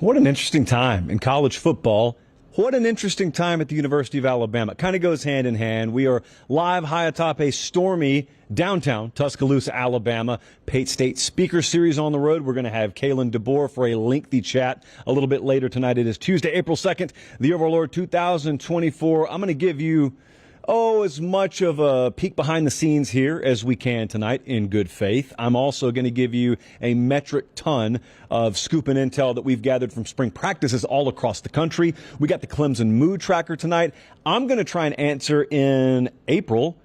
What an interesting time in college football. What an interesting time at the University of Alabama. It kind of goes hand in hand. We are live high atop a stormy downtown Tuscaloosa, Alabama. Pate State Speaker Series on the road. We're going to have Kalen DeBoer for a lengthy chat a little bit later tonight. It is Tuesday, April 2nd, the year of our Lord 2024. I'm going to give you as much of a peek behind the scenes here as we can tonight in good faith. I'm also going to give you a metric ton of scoop and intel that we've gathered from spring practices all across the country. We got the Clemson mood tracker tonight. I'm going to try and answer in April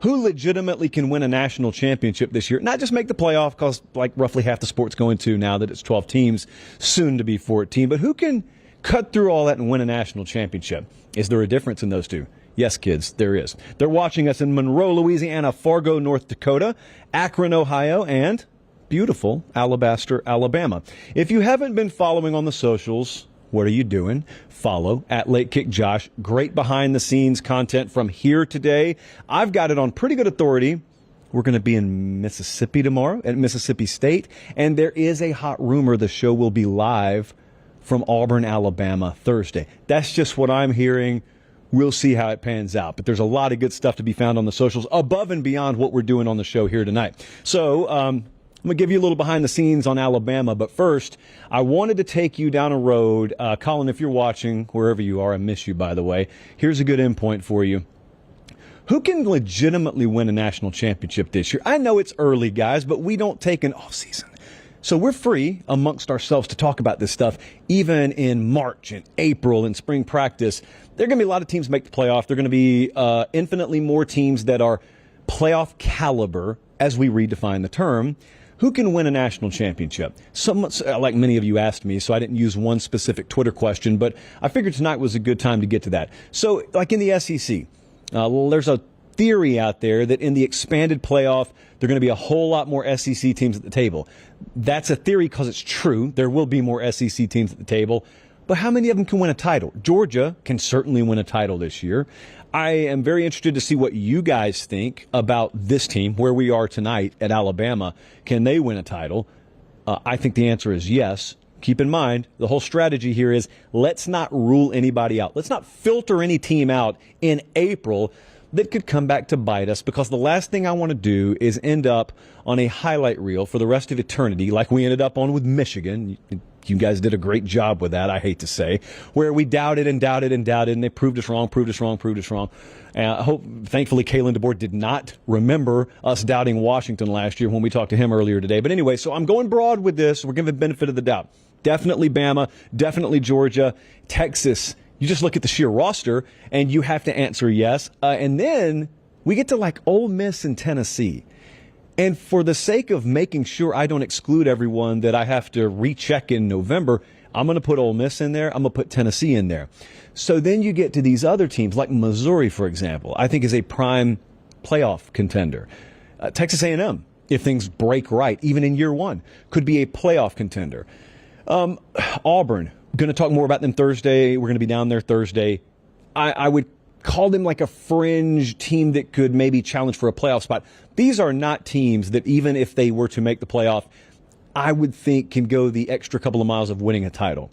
who legitimately can win a national championship this year. Not just make the playoff, because like roughly half the sport's going to now that it's 12 teams, soon to be 14, but who can cut through all that and win a national championship? Is there a difference in those two? Yes, kids, there is. They're watching us in Monroe, Louisiana, Fargo, North Dakota, Akron, Ohio, and beautiful Alabaster, Alabama. If you haven't been following on the socials, what are you doing? Follow at Late Kick Josh. Great behind-the-scenes content from here today. I've got it on pretty good authority. We're going to be in Mississippi tomorrow at Mississippi State, and there is a hot rumor the show will be live from Auburn, Alabama, Thursday. That's just what I'm hearing. We'll see how it pans out. But there's a lot of good stuff to be found on the socials above and beyond what we're doing on the show here tonight. So I'm going to give you a little behind the scenes on Alabama. But first, I wanted to take you down a road. Colin, if you're watching, wherever you are, I miss you, by the way. Here's a good endpoint for you. Who can legitimately win a national championship this year? I know it's early, guys, but we don't take an off season. So we're free amongst ourselves to talk about this stuff, even in March and April and spring practice. There are going to be a lot of teams make the playoff. There are going to be infinitely more teams that are playoff caliber, as we redefine the term. Who can win a national championship? Like many of you asked me, so I didn't use one specific Twitter question, but I figured tonight was a good time to get to that. So like in the SEC, there's a theory out there that in the expanded playoff, there are going to be a whole lot more SEC teams at the table. That's a theory because it's true. There will be more SEC teams at the table. But how many of them can win a title? Georgia can certainly win a title this year. I am very interested to see what you guys think about this team, where we are tonight at Alabama. Can they win a title? I think the answer is yes. Keep in mind, the whole strategy here is let's not rule anybody out. Let's not filter any team out in April that could come back to bite us, because the last thing I want to do is end up on a highlight reel for the rest of eternity like we ended up on with Michigan. You guys did a great job with that, I hate to say, where we doubted and doubted and doubted, and they proved us wrong, proved us wrong, proved us wrong. Thankfully, Kalen DeBoer did not remember us doubting Washington last year when we talked to him earlier today. But anyway, so I'm going broad with this. We're giving the benefit of the doubt. Definitely Bama, definitely Georgia, Texas. You just look at the sheer roster, and you have to answer yes. And then we get to like Ole Miss and Tennessee. And for the sake of making sure I don't exclude everyone that I have to recheck in November, I'm going to put Ole Miss in there. I'm going to put Tennessee in there. So then you get to these other teams, like Missouri, for example, I think is a prime playoff contender. Texas A&M, if things break right, even in year one, could be a playoff contender. Auburn. Going to talk more about them Thursday. We're going to be down there Thursday. I would call them like a fringe team that could maybe challenge for a playoff spot. These are not teams that, even if they were to make the playoff, I would think can go the extra couple of miles of winning a title.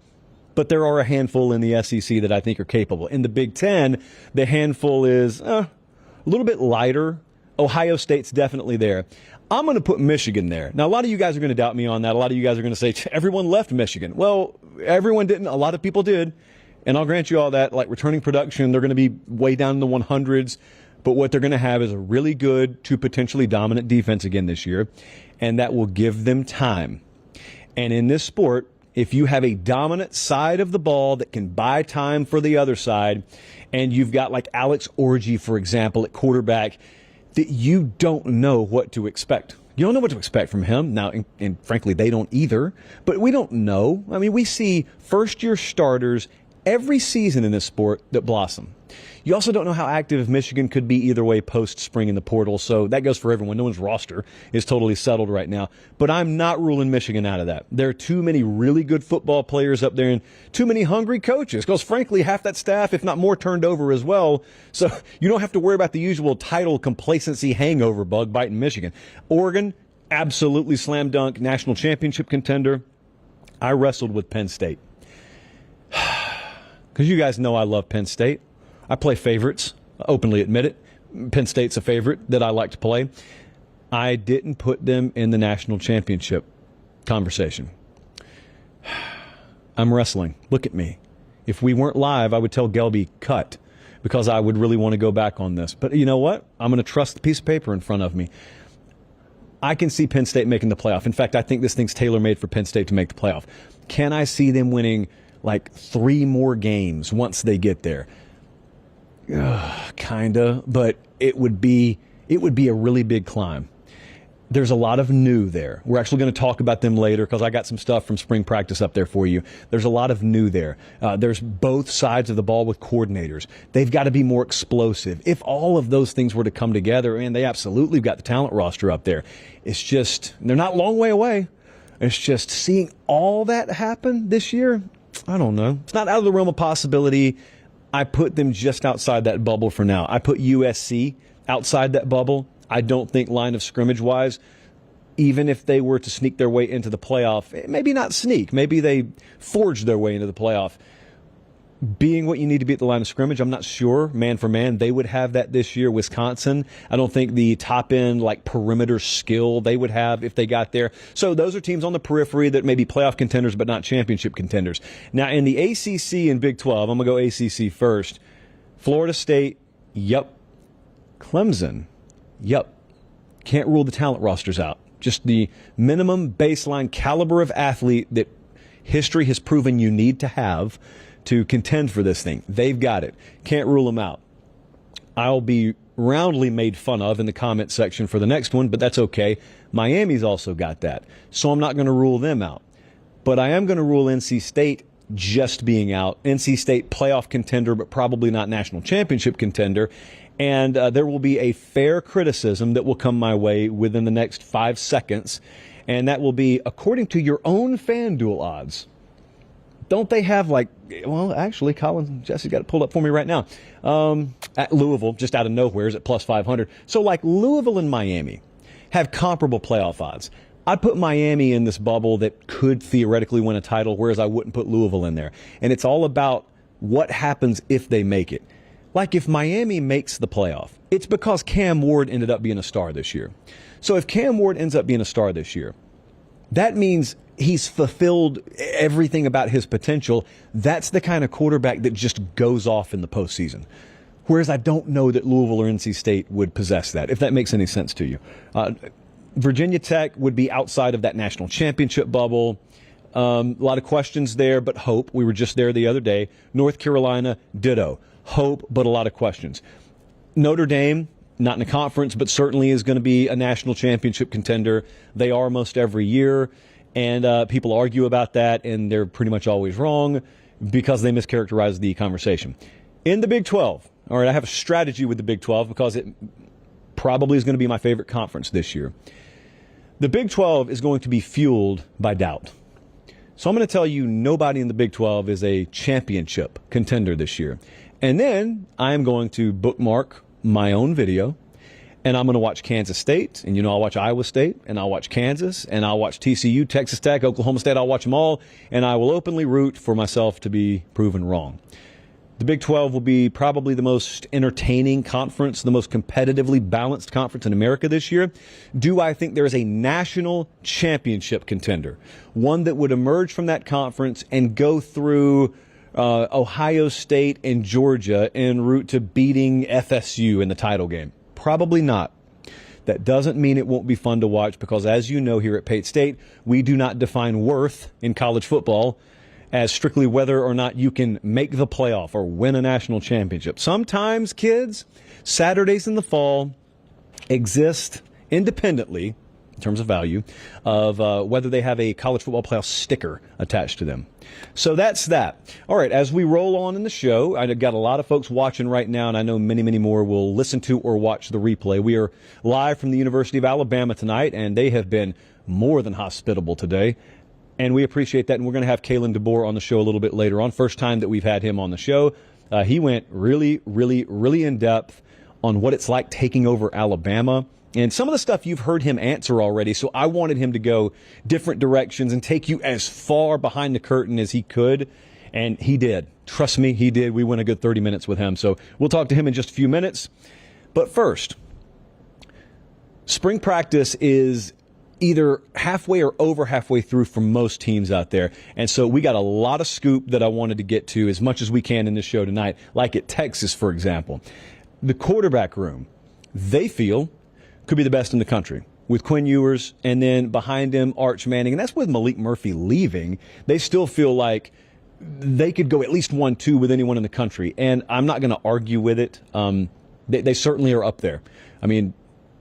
But there are a handful in the SEC that I think are capable. In the Big Ten, the handful is a little bit lighter. Ohio State's definitely there. I'm going to put Michigan there. Now, a lot of you guys are going to doubt me on that. A lot of you guys are going to say, everyone left Michigan. Well, everyone didn't. A lot of people did. And I'll grant you all that. Like returning production, they're going to be way down in the 100s. But what they're going to have is a really good to potentially dominant defense again this year. And that will give them time. And in this sport, if you have a dominant side of the ball that can buy time for the other side, and you've got like Alex Orji, for example, at quarterback, that you don't know what to expect. You don't know what to expect from him. Now, and frankly, they don't either. But we don't know. I mean, we see first-year starters every season in this sport that blossom. You also don't know how active Michigan could be either way post-spring in the portal, so that goes for everyone. No one's roster is totally settled right now. But I'm not ruling Michigan out of that. There are too many really good football players up there and too many hungry coaches, because frankly, half that staff, if not more, turned over as well. So you don't have to worry about the usual title complacency hangover bug biting Michigan. Oregon, absolutely slam dunk national championship contender. I wrestled with Penn State. because you guys know I love Penn State. I play favorites, openly admit it. Penn State's a favorite that I like to play. I didn't put them in the national championship conversation. I'm wrestling. Look at me. If we weren't live, I would tell Gelby, cut, because I would really want to go back on this. But you know what? I'm going to trust the piece of paper in front of me. I can see Penn State making the playoff. In fact, I think this thing's tailor-made for Penn State to make the playoff. Can I see them winning like 3 more games once they get there? Kinda, but it would be a really big climb. There's a lot of new there. We're actually going to talk about them later because I got some stuff from spring practice up there for you. There's a lot of new there. There's both sides of the ball with coordinators. They've got to be more explosive. If all of those things were to come together, and they absolutely got the talent roster up there. It's just, they're not a long way away. It's just seeing all that happen this year, I don't know. It's not out of the realm of possibility. I put them just outside that bubble for now. I put USC outside that bubble. I don't think line of scrimmage-wise, even if they were to sneak their way into the playoff, maybe not sneak, maybe they forged their way into the playoff. Being what you need to be at the line of scrimmage, I'm not sure, man for man, they would have that this year. Wisconsin, I don't think the top-end, like, perimeter skill they would have if they got there. So those are teams on the periphery that may be playoff contenders but not championship contenders. Now, in the ACC and Big 12, I'm going to go ACC first. Florida State, yep. Clemson, yep. Can't rule the talent rosters out. Just the minimum baseline caliber of athlete that history has proven you need to have to contend for this thing. They've got it. Can't rule them out. I'll be roundly made fun of in the comment section for the next one, but that's okay. Miami's also got that. So I'm not going to rule them out. But I am going to rule NC State just being out. NC State playoff contender, but probably not national championship contender. And there will be a fair criticism that will come my way within the next 5 seconds. And that will be, according to your own FanDuel odds, don't they have like, well, actually, Colin, Jesse's got it pulled up for me right now. At Louisville, just out of nowhere, is at plus 500. So like Louisville and Miami have comparable playoff odds. I'd put Miami in this bubble that could theoretically win a title, whereas I wouldn't put Louisville in there. And it's all about what happens if they make it. Like if Miami makes the playoff, it's because Cam Ward ended up being a star this year. So if Cam Ward ends up being a star this year, that means he's fulfilled everything about his potential. That's the kind of quarterback that just goes off in the postseason. Whereas I don't know that Louisville or NC State would possess that, if that makes any sense to you. Virginia Tech would be outside of that national championship bubble. A lot of questions there, but hope. We were just there the other day. North Carolina, ditto. Hope, but a lot of questions. Notre Dame, not in a conference, but certainly is going to be a national championship contender. They are most every year, and people argue about that, and they're pretty much always wrong because they mischaracterize the conversation. In the Big 12, all right, I have a strategy with the Big 12 because it probably is going to be my favorite conference this year. The Big 12 is going to be fueled by doubt. So I'm going to tell you nobody in the Big 12 is a championship contender this year. And then I'm going to bookmark my own video, and I'm going to watch Kansas State, and I'll watch Iowa State, and I'll watch Kansas, and I'll watch TCU, Texas Tech, Oklahoma State. I'll watch them all, and I will openly root for myself to be proven wrong. The Big 12 will be probably the most entertaining conference, the most competitively balanced conference in America this year. Do I think there is a national championship contender, one that would emerge from that conference and go through Ohio State and Georgia en route to beating FSU in the title game? Probably not. That doesn't mean it won't be fun to watch because, as you know, here at Pate State, we do not define worth in college football as strictly whether or not you can make the playoff or win a national championship. Sometimes, kids, Saturdays in the fall exist independently, in terms of value, of whether they have a college football playoff sticker attached to them. So that's that. All right, as we roll on in the show, I've got a lot of folks watching right now, and I know many, many more will listen to or watch the replay. We are live from the University of Alabama tonight, and they have been more than hospitable today, and we appreciate that. And we're going to have Kalen DeBoer on the show a little bit later on. First time that we've had him on the show. He went really, really, really in depth on what it's like taking over Alabama. And some of the stuff you've heard him answer already, so I wanted him to go different directions and take you as far behind the curtain as he could, and he did. Trust me, he did. We went a good 30 minutes with him. So we'll talk to him in just a few minutes. But first, spring practice is either halfway or over halfway through for most teams out there. And so we got a lot of scoop that I wanted to get to as much as we can in this show tonight, like at Texas, for example. The quarterback room, they feel, could be the best in the country, with Quinn Ewers and then behind him, Arch Manning. And that's with Malik Murphy leaving. They still feel like they could go at least 1-2 with anyone in the country. And I'm not going to argue with it. They certainly are up there. I mean,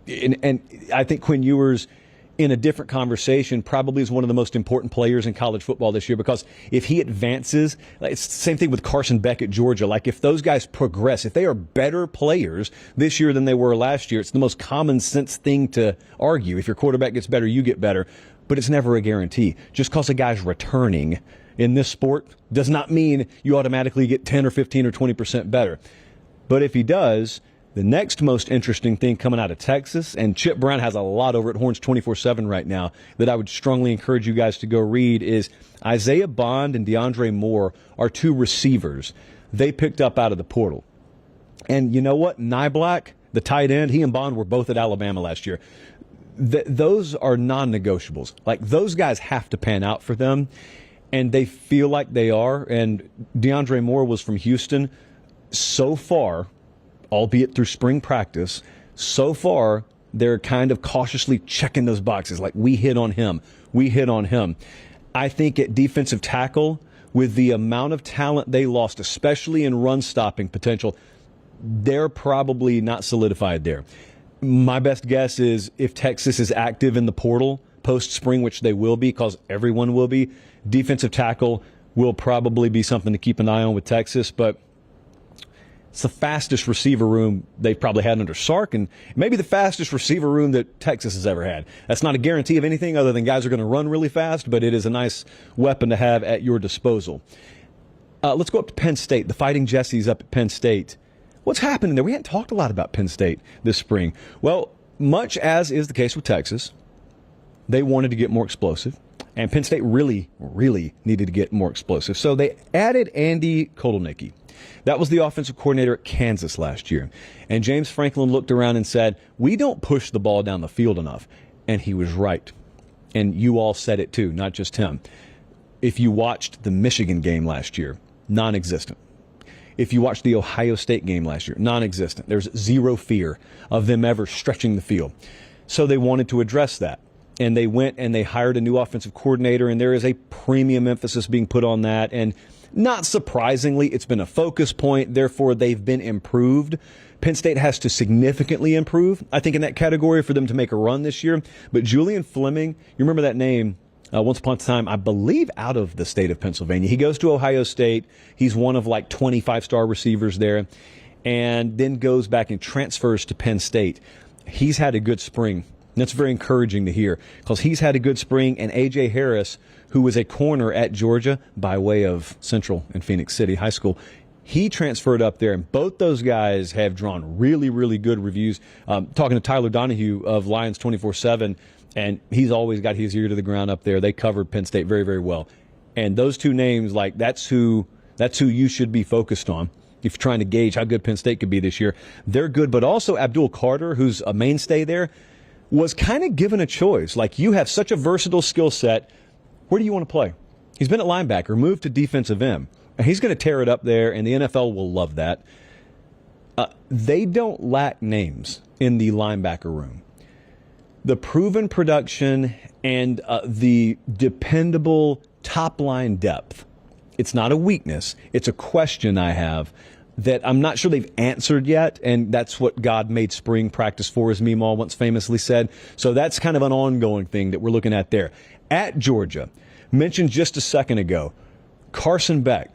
and I think Quinn Ewers, in a different conversation, probably is one of the most important players in college football this year, because if he advances, it's the same thing with Carson Beck at Georgia. Like, if those guys progress, if they are better players this year than they were last year, it's the most common sense thing to argue. If your quarterback gets better, you get better. But it's never a guarantee. Just because a guy's returning in this sport does not mean you automatically get 10 or 15 or 20% better. But if he does, the next most interesting thing coming out of Texas, and Chip Brown has a lot over at Horns 24/7 right now that I would strongly encourage you guys to go read, is Isaiah Bond and DeAndre Moore are two receivers they picked up out of the portal. And you know what? Nyblack, the tight end, he and Bond were both at Alabama last year. Those are non-negotiables. Like, those guys have to pan out for them, and they feel like they are. And DeAndre Moore was from Houston. So far, albeit through spring practice, so far they're kind of cautiously checking those boxes. Like, we hit on him. We hit on him. I think at defensive tackle, with the amount of talent they lost, especially in run-stopping potential, they're probably not solidified there. My best guess is if Texas is active in the portal post-spring, which they will be because everyone will be, defensive tackle will probably be something to keep an eye on with Texas. But it's the fastest receiver room they've probably had under Sark, and maybe the fastest receiver room that Texas has ever had. That's not a guarantee of anything other than guys are going to run really fast, but it is a nice weapon to have at your disposal. Let's go up to Penn State. The Fighting Jessies up at Penn State. What's happening there? We hadn't talked a lot about Penn State this spring. Well, much as is the case with Texas, they wanted to get more explosive, and Penn State really, really needed to get more explosive. So they added Andy Kotelnicki. That was the offensive coordinator at Kansas last year. And James Franklin looked around and said, we don't push the ball down the field enough. And he was right. And you all said it too, not just him. If you watched the Michigan game last year, non-existent. If you watched the Ohio State game last year, non-existent. There's zero fear of them ever stretching the field. So they wanted to address that. And they went and they hired a new offensive coordinator, and there is a premium emphasis being put on that. And not surprisingly, it's been a focus point. Therefore, they've been improved. Penn State has to significantly improve, I think, in that category for them to make a run this year. But Julian Fleming, you remember that name, once upon a time, I believe, out of the state of Pennsylvania. He goes to Ohio State. He's one of like 25-star receivers there, and then goes back and transfers to Penn State. He's had a good spring. That's very encouraging to hear, because he's had a good spring, and A.J. Harris, who was a corner at Georgia by way of Central and Phoenix City High School, he transferred up there, and both those guys have drawn really, really good reviews. Talking to Tyler Donahue of Lions 24/7, and he's always got his ear to the ground up there. They covered Penn State very, very well. And those two names, like, that's who you should be focused on if you're trying to gauge how good Penn State could be this year. They're good, but also Abdul Carter, who's a mainstay there, was kind of given a choice. Like, you have such a versatile skill set. Where do you want to play? He's been at linebacker, moved to defensive end. And he's going to tear it up there, and the NFL will love that. They don't lack names in the linebacker room. The proven production and the dependable top-line depth, it's not a weakness. It's a question I have that I'm not sure they've answered yet, and that's what God made spring practice for, as Meemaw once famously said. So that's kind of an ongoing thing that we're looking at there. At Georgia, mentioned just a second ago, Carson Beck,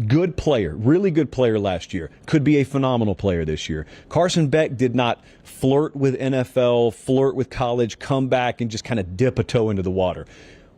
good player, really good player last year, could be a phenomenal player this year. Carson Beck did not flirt with NFL, flirt with college, come back and just kind of dip a toe into the water.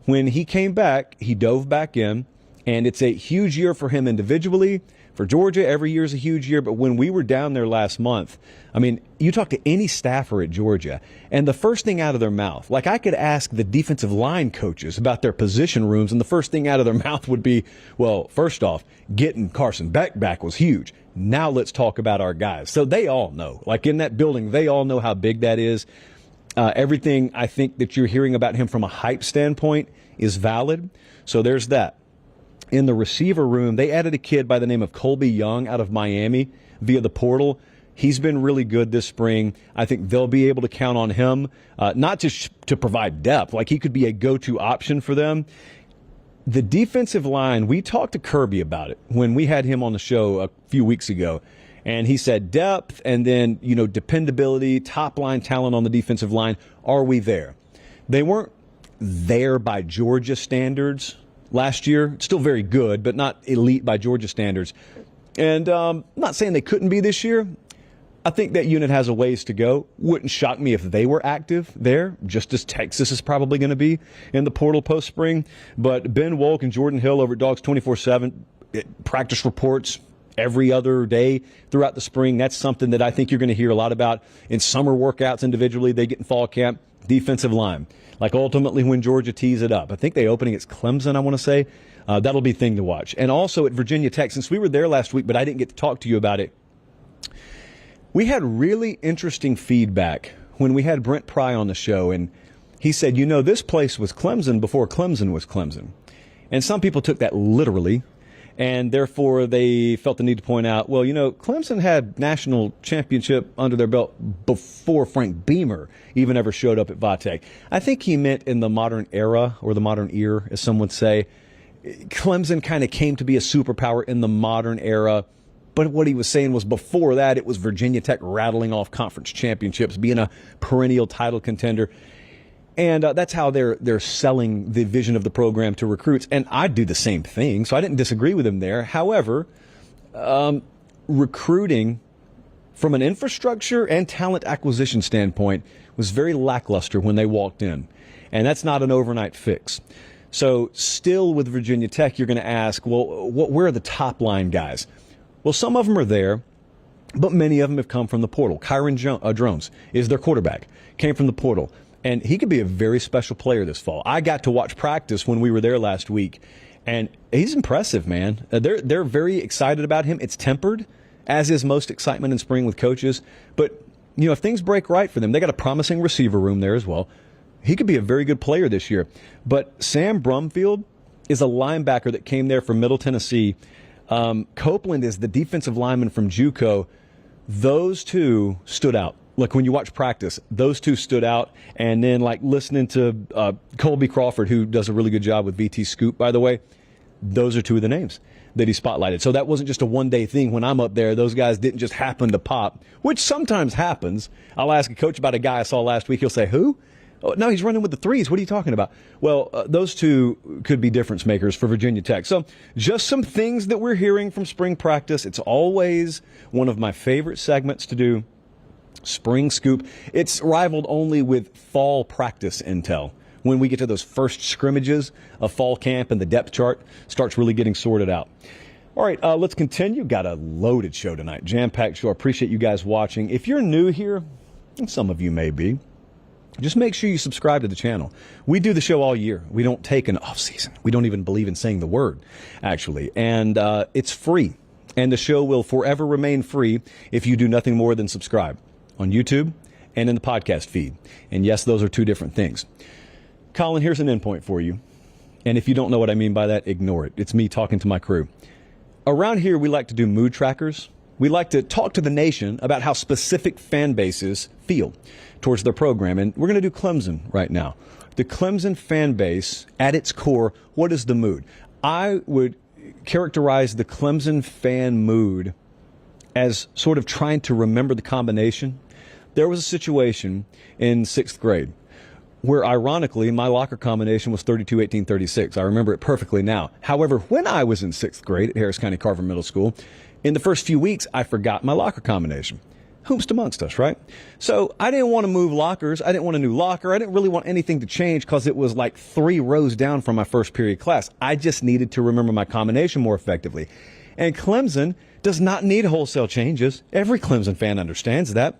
When he came back, he dove back in, and it's a huge year for him individually, For Georgia, every year is a huge year, but when we were down there last month, I mean, you talk to any staffer at Georgia, and the first thing out of their mouth, like I could ask the defensive line coaches about their position rooms, and the first thing out of their mouth would be, well, first off, getting Carson Beck back was huge. Now let's talk about our guys. So they all know. Like in that building, they all know how big that is. Everything I think that you're hearing about him from a hype standpoint is valid. So there's that. In the receiver room, they added a kid by the name of Colby Young out of Miami via the portal. He's been really good this spring. I think they'll be able to count on him, not just to provide depth. Like he could be a go-to option for them. The defensive line, we talked to Kirby about it when we had him on the show a few weeks ago. And he said depth and then, dependability, top-line talent on the defensive line. Are we there? They weren't there by Georgia standards last year. Still very good, but not elite by Georgia standards. And I'm not saying they couldn't be this year. I think that unit has a ways to go. Wouldn't shock me if they were active there, just as Texas is probably going to be in the portal post-spring. But Ben Wolk and Jordan Hill over at Dogs 24/7, practice reports every other day throughout the spring. That's something that I think you're going to hear a lot about in summer workouts individually. They get in fall camp. Defensive line. Like ultimately when Georgia tees it up. I think they open against Clemson, I want to say. That'll be a thing to watch. And also at Virginia Tech, since we were there last week, but I didn't get to talk to you about it, we had really interesting feedback when we had Brent Pry on the show. And he said, this place was Clemson before Clemson was Clemson. And some people took that literally. And therefore, they felt the need to point out, well, Clemson had national championship under their belt before Frank Beamer even ever showed up at Vatech. I think he meant in the modern era, or the modern ear, as some would say. Clemson kind of came to be a superpower in the modern era. But what he was saying was before that, it was Virginia Tech rattling off conference championships, being a perennial title contender. And that's how they're selling the vision of the program to recruits. And I do the same thing, so I didn't disagree with him there. However, recruiting from an infrastructure and talent acquisition standpoint was very lackluster when they walked in. And that's not an overnight fix. So still with Virginia Tech, you're going to ask, well, where are the top-line guys? Well, some of them are there, but many of them have come from the portal. Kyron Drones is their quarterback, came from the portal. And he could be a very special player this fall. I got to watch practice when we were there last week, and he's impressive, man. They're very excited about him. It's tempered, as is most excitement in spring with coaches. But, if things break right for them, they got a promising receiver room there as well. He could be a very good player this year. But Sam Brumfield is a linebacker that came there from Middle Tennessee. Copeland is the defensive lineman from JUCO. Those two stood out. Like when you watch practice, those two stood out. And then like listening to Colby Crawford, who does a really good job with VT Scoop, by the way, those are two of the names that he spotlighted. So that wasn't just a one-day thing. When I'm up there, those guys didn't just happen to pop, which sometimes happens. I'll ask a coach about a guy I saw last week. He'll say, who? Oh, no, he's running with the threes. What are you talking about? Well, those two could be difference makers for Virginia Tech. So just some things that we're hearing from spring practice. It's always one of my favorite segments to do. Spring Scoop. It's rivaled only with fall practice intel. When we get to those first scrimmages of fall camp and the depth chart starts really getting sorted out. All right, let's continue. Got a loaded show tonight, jam-packed show. I appreciate you guys watching. If you're new here, and some of you may be, just make sure you subscribe to the channel. We do the show all year. We don't take an off season. We don't even believe in saying the word, actually. And it's free. And the show will forever remain free if you do nothing more than subscribe on YouTube and in the podcast feed. And yes, those are two different things. Colin, here's an endpoint for you. And if you don't know what I mean by that, ignore it. It's me talking to my crew. Around here, we like to do mood trackers. We like to talk to the nation about how specific fan bases feel towards their program. And we're going to do Clemson right now. The Clemson fan base, at its core, what is the mood? I would characterize the Clemson fan mood as sort of trying to remember the combination. There was a situation in 6th grade where, ironically, my locker combination was 32, 18, 36. I remember it perfectly now. However, when I was in 6th grade at Harris County Carver Middle School, in the first few weeks, I forgot my locker combination. Whomst amongst us, right? So I didn't want to move lockers. I didn't want a new locker. I didn't really want anything to change because it was like 3 rows down from my first period class. I just needed to remember my combination more effectively. And Clemson does not need wholesale changes. Every Clemson fan understands that.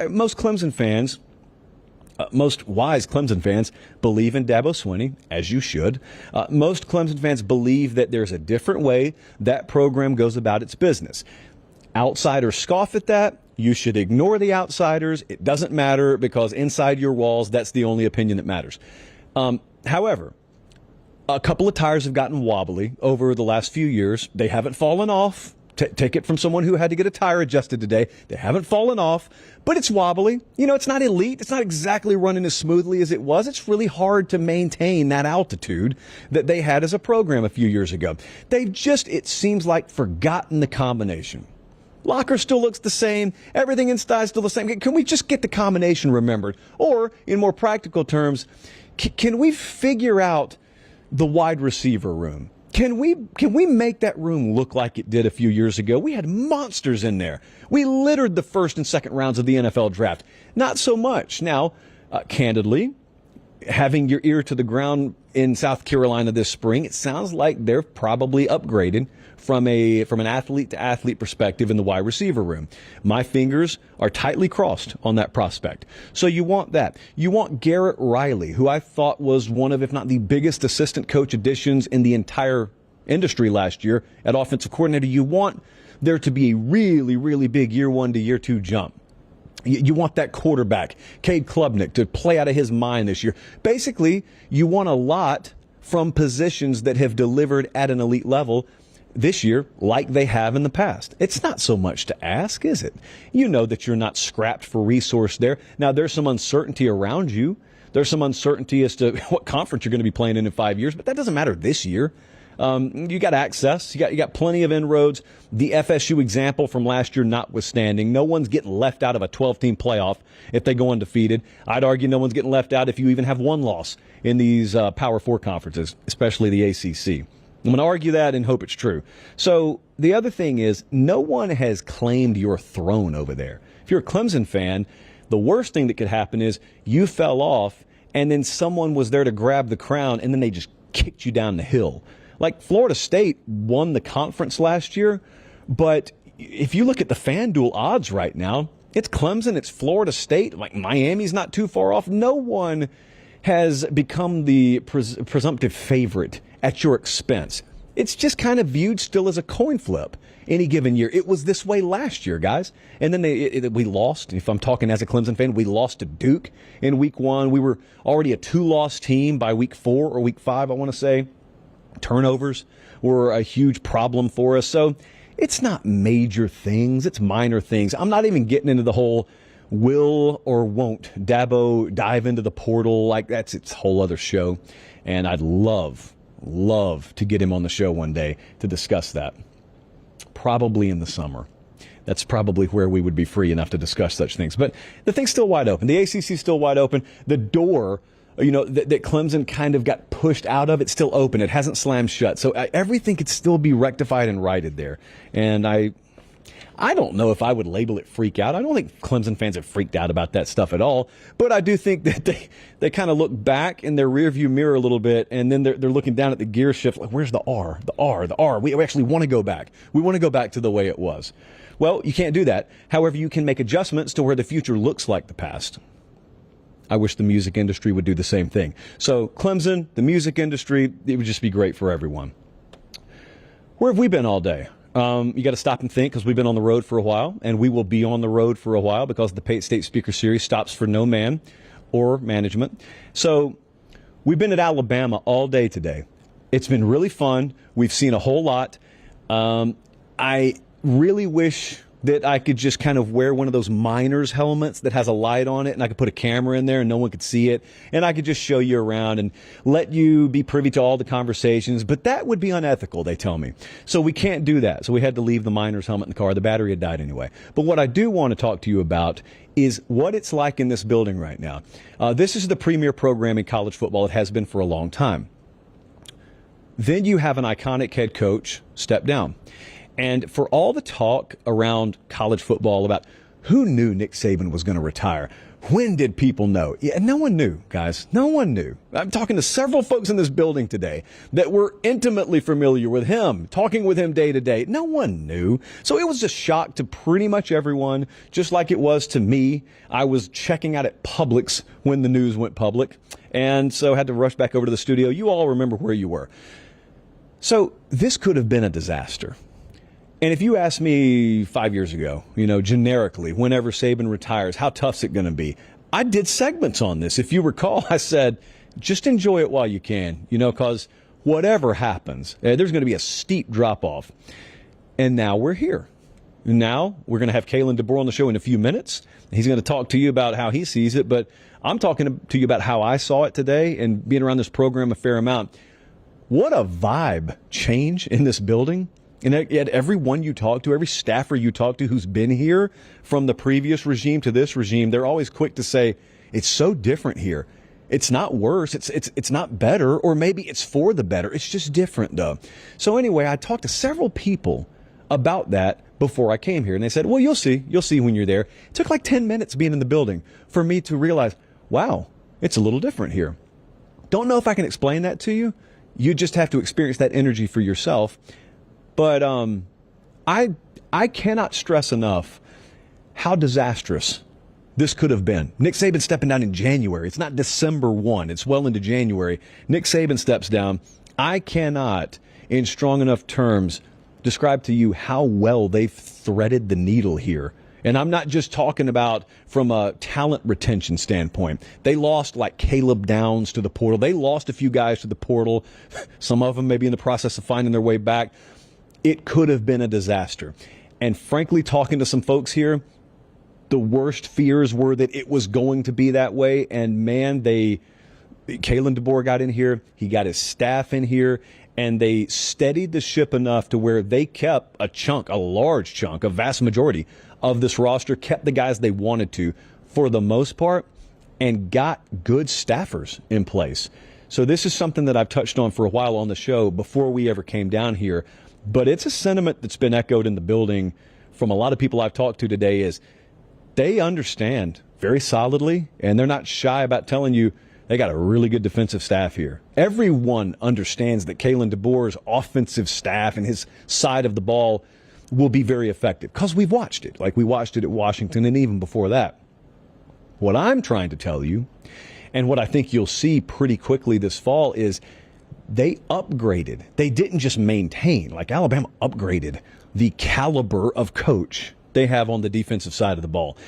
Most Clemson fans, most wise Clemson fans believe in Dabo Swinney, as you should. Most Clemson fans believe that there's a different way that program goes about its business. Outsiders scoff at that. You should ignore the outsiders. It doesn't matter because inside your walls, that's the only opinion that matters. However, a couple of tires have gotten wobbly over the last few years. They haven't fallen off. Take it from someone who had to get a tire adjusted today. They haven't fallen off, but it's wobbly. You know, it's not elite. It's not exactly running as smoothly as it was. It's really hard to maintain that altitude that they had as a program a few years ago. They've just, it seems like, forgotten the combination. Locker still looks the same. Everything inside is still the same. Can we just get the combination remembered? Or, in more practical terms, can we figure out the wide receiver room? Can we make that room look like it did a few years ago? We had monsters in there. We littered the first and second rounds of the NFL draft. Not so much. Now, candidly, having your ear to the ground in South Carolina this spring, it sounds like they're probably upgraded from an athlete to athlete perspective in the wide receiver room. My fingers are tightly crossed on that prospect. So you want that. You want Garrett Riley, who I thought was one of, if not the biggest assistant coach additions in the entire industry last year at offensive coordinator. You want there to be a really, really big year 1 to year 2 jump. You want that quarterback, Cade Klubnik, to play out of his mind this year. Basically, you want a lot from positions that have delivered at an elite level this year like they have in the past. It's not so much to ask, is it? You know that you're not scrapped for resource there. Now, there's some uncertainty around you. There's some uncertainty as to what conference you're going to be playing in 5 years, but that doesn't matter this year. You got access. You got plenty of inroads. The FSU example from last year notwithstanding, no one's getting left out of a 12-team playoff if they go undefeated. I'd argue no one's getting left out if you even have one loss in these Power 4 conferences, especially the ACC. I'm going to argue that and hope it's true. So the other thing is, no one has claimed your throne over there. If you're a Clemson fan, the worst thing that could happen is you fell off and then someone was there to grab the crown and then they just kicked you down the hill. Like Florida State won the conference last year, but if you look at the FanDuel odds right now, it's Clemson, it's Florida State, like Miami's not too far off. No one has become the presumptive favorite at your expense. It's just kind of viewed still as a coin flip any given year. It was this way last year, guys. And then we lost. If I'm talking as a Clemson fan, we lost to Duke in week 1. We were already a 2-loss team by week 4 or week 5, I want to say. Turnovers were a huge problem for us. So it's not major things. It's minor things. I'm not even getting into the whole will or won't Dabo dive into the portal. Like, that's its whole other show. And I'd love to get him on the show one day to discuss that. Probably in the summer. That's probably where we would be free enough to discuss such things. But the thing's still wide open. The ACC is still wide open. The door, that Clemson kind of got pushed out of, it's still open. It hasn't slammed shut. So everything could still be rectified and righted there. And I don't know if I would label it freak out. I don't think Clemson fans have freaked out about that stuff at all. But I do think that they kind of look back in their rearview mirror a little bit, and then they're looking down at the gear shift like, where's the R? The R, the R. We actually want to go back. We want to go back to the way it was. Well, you can't do that. However, you can make adjustments to where the future looks like the past. I wish the music industry would do the same thing. So Clemson, the music industry, it would just be great for everyone. Where have we been all day? You got to stop and think, because we've been on the road for a while, and we will be on the road for a while because the Pate State Speaker Series stops for no man or management. So we've been at Alabama all day today. It's been really fun. We've seen a whole lot. I really wish that I could just kind of wear one of those miner's helmets that has a light on it, and I could put a camera in there and no one could see it, and I could just show you around and let you be privy to all the conversations. But that would be unethical, they tell me. So we can't do that. So we had to leave the miner's helmet in the car. The battery had died anyway. But what I do want to talk to you about is what it's like in this building right now. This is the premier program in college football. It has been for a long time. Then you have an iconic head coach step down. And for all the talk around college football about who knew Nick Saban was going to retire, When did people know? Yeah, no one knew, guys. No one knew. I'm talking to several folks in this building today that were intimately familiar with him, talking with him day to day. No one knew. So it was a shock to pretty much everyone, just like it was to me. I was checking out at Publix when the news went public, and so had to rush back over to the studio. You all remember where you were. So this could have been a disaster. And if you asked me 5 years ago, generically, whenever Saban retires, how tough's it going to be? I did segments on this. If you recall, I said, just enjoy it while you can, because whatever happens, there's going to be a steep drop-off. And now we're here. Now we're going to have Kalen DeBoer on the show in a few minutes. He's going to talk to you about how he sees it, but I'm talking to you about how I saw it today and being around this program a fair amount. What a vibe change in this building. And yet everyone you talk to, every staffer you talk to who's been here from the previous regime to this regime, they're always quick to say, it's so different here. It's not worse. It's not better, or maybe it's for the better. It's just different, though. So anyway, I talked to several people about that before I came here, and they said, well, you'll see when you're there. It took like 10 minutes being in the building for me to realize, wow, it's a little different here. Don't know if I can explain that to you. You just have to experience that energy for yourself. But I cannot stress enough how disastrous this could have been. Nick Saban stepping down in January. It's not December 1. It's well into January. Nick Saban steps down. I cannot, in strong enough terms, describe to you how well they've threaded the needle here. And I'm not just talking about from a talent retention standpoint. They lost like Caleb Downs to the portal. They lost a few guys to the portal. Some of them may be in the process of finding their way back. It could have been a disaster. And frankly, talking to some folks here, the worst fears were that it was going to be that way. And man, Kalen DeBoer got in here. He got his staff in here. And they steadied the ship enough to where they kept a large chunk, a vast majority of this roster, kept the guys they wanted to for the most part, and got good staffers in place. So this is something that I've touched on for a while on the show before we ever came down here. But it's a sentiment that's been echoed in the building from a lot of people I've talked to today is they understand very solidly, and they're not shy about telling you they got a really good defensive staff here. Everyone understands that Kalen DeBoer's offensive staff and his side of the ball will be very effective because we've watched it. Like we watched it at Washington and even before that. What I'm trying to tell you, and what I think you'll see pretty quickly this fall, is they upgraded. They didn't just maintain. Like Alabama upgraded the caliber of coach they have on the defensive side of the ball.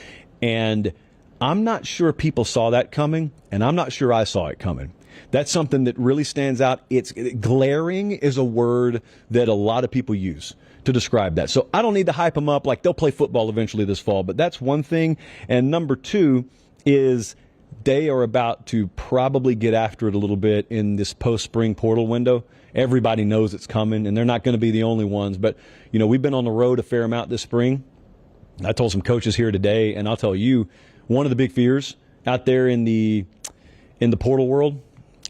And I'm not sure people saw that coming, and I'm not sure I saw it coming. That's something that really stands out. It's glaring is a word that a lot of people use to describe that. So I don't need to hype them up like they'll play football eventually this fall, but that's one thing. And number two is they are about to probably get after it a little bit in this post-spring portal window. Everybody knows it's coming, and they're not going to be the only ones. But, we've been on the road a fair amount this spring. I told some coaches here today, and I'll tell you, one of the big fears out there in the portal world,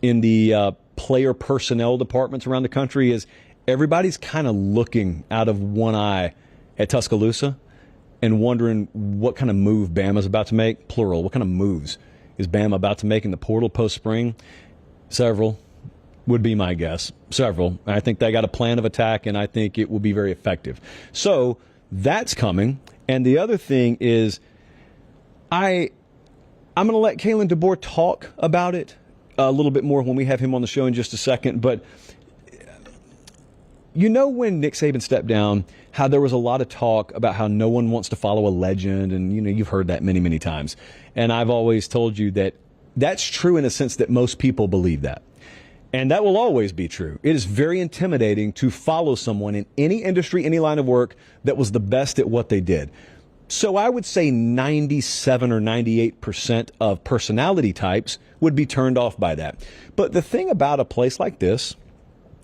in the player personnel departments around the country, is everybody's kind of looking out of one eye at Tuscaloosa and wondering what kind of move Bama's about to make, plural. What kind of moves is Bama about to make in the portal post-spring? Several would be my guess. Several. I think they got a plan of attack, and I think it will be very effective. So that's coming. And the other thing is I'm going to let Kalen DeBoer talk about it a little bit more when we have him on the show in just a second. But when Nick Saban stepped down, how there was a lot of talk about how no one wants to follow a legend. And, you've heard that many, many times. And I've always told you that that's true in a sense that most people believe that. And that will always be true. It is very intimidating to follow someone in any industry, any line of work that was the best at what they did. So I would say 97 or 98% of personality types would be turned off by that. But the thing about a place like this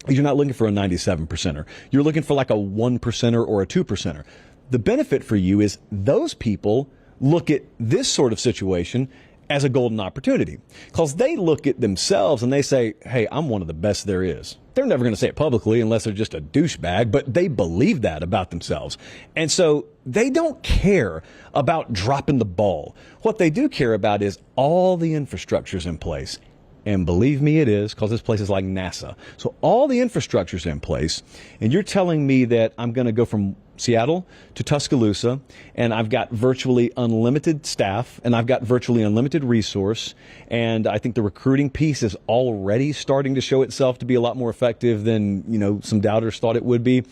is you're not looking for a 97%er. You're looking for like a 1%er or a 2%er. The benefit for you is those people look at this sort of situation as a golden opportunity, because they look at themselves and they say, hey, I'm one of the best there is. They're never going to say it publicly unless they're just a douchebag, but they believe that about themselves. And so they don't care about dropping the ball. What they do care about is all the infrastructure's in place. And believe me, it is, because this place is like NASA. So all the infrastructure's in place, and you're telling me that I'm going to go from Seattle to Tuscaloosa, and I've got virtually unlimited staff, and I've got virtually unlimited resource, and I think the recruiting piece is already starting to show itself to be a lot more effective than, you know, some doubters thought it would be.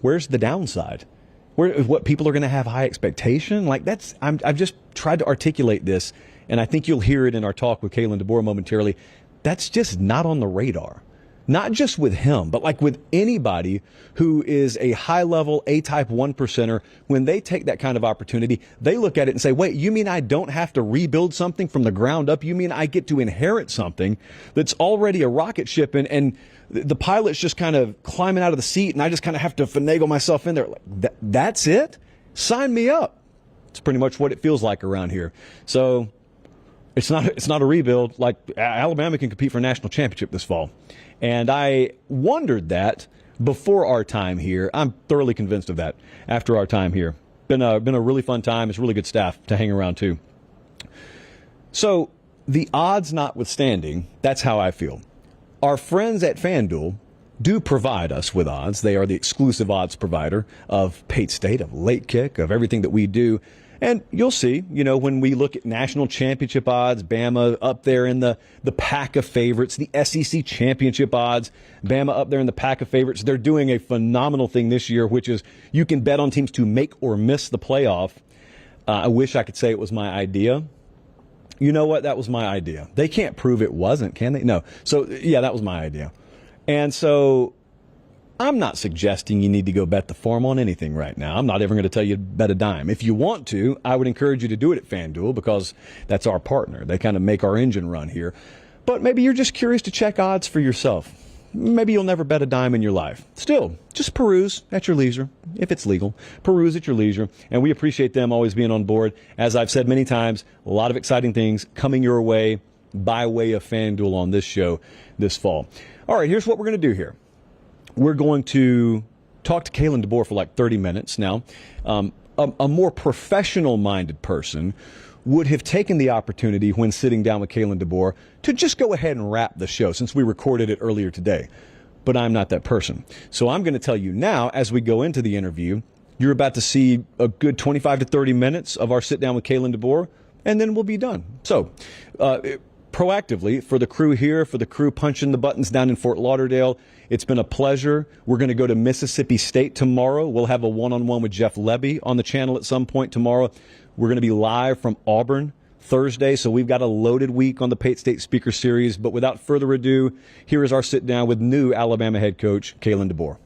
Where's the downside? What people are going to have high expectation? Like I've just tried to articulate this, and I think you'll hear it in our talk with Kalen DeBoer momentarily. That's just not on the radar. Not just with him, but like with anybody who is a high-level A-type 1%er. When they take that kind of opportunity, they look at it and say, wait, you mean I don't have to rebuild something from the ground up? You mean I get to inherit something that's already a rocket ship, and the pilot's just kind of climbing out of the seat, and I just kind of have to finagle myself in there? Like, that's it? Sign me up. It's pretty much what it feels like around here. So it's not a rebuild. Like, Alabama can compete for a national championship this fall. And I wondered that before our time here. I'm thoroughly convinced of that after our time here. Been a really fun time. It's really good staff to hang around too. So the odds notwithstanding, that's how I feel. Our friends at FanDuel do provide us with odds. They are the exclusive odds provider of Pate State, of Late Kick, of everything that we do. And you'll see, you know, when we look at national championship odds, Bama up there in the pack of favorites, the SEC championship odds, Bama up there in the pack of favorites. They're doing a phenomenal thing this year, which is you can bet on teams to make or miss the playoff. I wish I could say it was my idea. You know what? That was my idea. They can't prove it wasn't, can they? No. So, yeah, that was my idea. And so I'm not suggesting you need to go bet the farm on anything right now. I'm not ever going to tell you to bet a dime. If you want to, I would encourage you to do it at FanDuel because that's our partner. They kind of make our engine run here. But maybe you're just curious to check odds for yourself. Maybe you'll never bet a dime in your life. Still, just peruse at your leisure, if it's legal. Peruse at your leisure. And we appreciate them always being on board. As I've said many times, a lot of exciting things coming your way by way of FanDuel on this show this fall. All right, here's what we're going to do here. We're going to talk to Kalen DeBoer for like 30 minutes now. A more professional-minded person would have taken the opportunity when sitting down with Kalen DeBoer to just go ahead and wrap the show since we recorded it earlier today. But I'm not that person. So I'm going to tell you now, as we go into the interview, you're about to see a good 25 to 30 minutes of our sit-down with Kalen DeBoer, and then we'll be done. So proactively, for the crew here, for the crew punching the buttons down in Fort Lauderdale, it's been a pleasure. We're going to go to Mississippi State tomorrow. We'll have a one-on-one with Jeff Lebby on the channel at some point tomorrow. We're going to be live from Auburn Thursday, so we've got a loaded week on the Pate State Speaker Series. But without further ado, here is our sit-down with new Alabama head coach, Kalen DeBoer.